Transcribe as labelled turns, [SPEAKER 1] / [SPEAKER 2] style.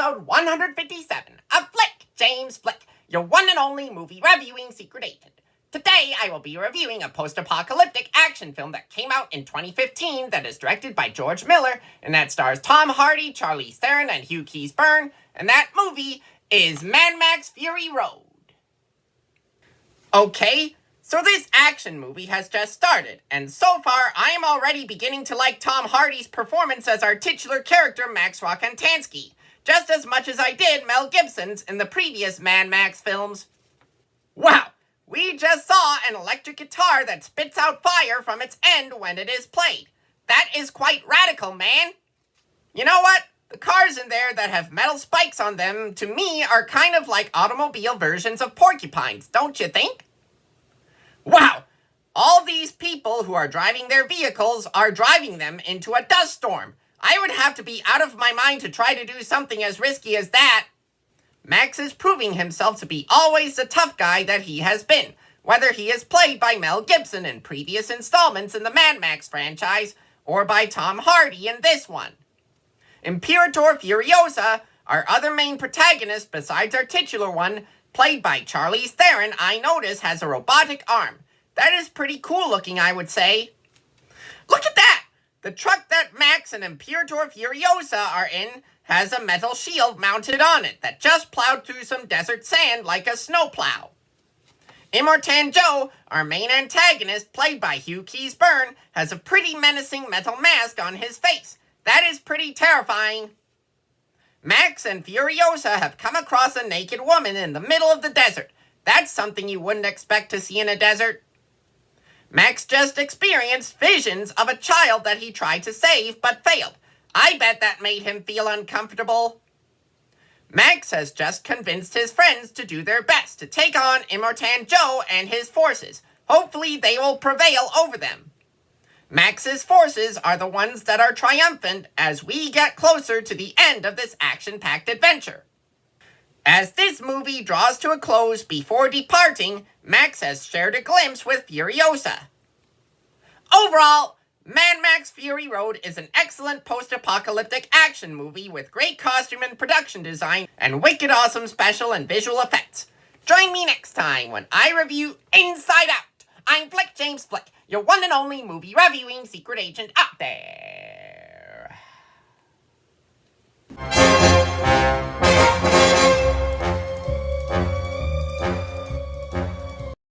[SPEAKER 1] episode 157 of Flick James Flick, your one and only movie reviewing secret agent. Today, I will be reviewing a post-apocalyptic action film that came out in 2015 that is directed by George Miller and that stars Tom Hardy, Charlize Theron, and Hugh Keays-Byrne, and that movie is Mad Max Fury Road. Okay, so this action movie has just started, and so far I am already beginning to like Tom Hardy's performance as our titular character Max Rockatansky, just as much as I did Mel Gibson's in the previous Mad Max films. Wow, we just saw an electric guitar that spits out fire from its end when it is played. That is quite radical, man. You know what? The cars in there that have metal spikes on them, to me, are kind of like automobile versions of porcupines, don't you think? Wow! All these people who are driving their vehicles are driving them into a dust storm. I would have to be out of my mind to try to do something as risky as that. Max is proving himself to be always the tough guy that he has been, whether he is played by Mel Gibson in previous installments in the Mad Max franchise, or by Tom Hardy in this one. Imperator Furiosa, our other main protagonist besides our titular one, played by Charlize Theron, I notice has a robotic arm. That is pretty cool looking, I would say. Look at that! The truck that Max and Imperator Furiosa are in has a metal shield mounted on it that just plowed through some desert sand like a snowplow. Immortan Joe, our main antagonist, played by Hugh Keays-Byrne, has a pretty menacing metal mask on his face. That is pretty terrifying. Max and Furiosa have come across a naked woman in the middle of the desert. That's something you wouldn't expect to see in a desert. Max just experienced visions of a child that he tried to save but failed. I bet that made him feel uncomfortable. Max has just convinced his friends to do their best to take on Immortan Joe and his forces. Hopefully they will prevail over them. Max's forces are the ones that are triumphant as we get closer to the end of this action-packed adventure. As this movie draws to a close before departing, Max has shared a glimpse with Furiosa. Overall, Mad Max Fury Road is an excellent post-apocalyptic action movie with great costume and production design and wicked awesome special and visual effects. Join me next time when I review Inside Out. I'm Flick James Flick, your one and only movie reviewing secret agent out there.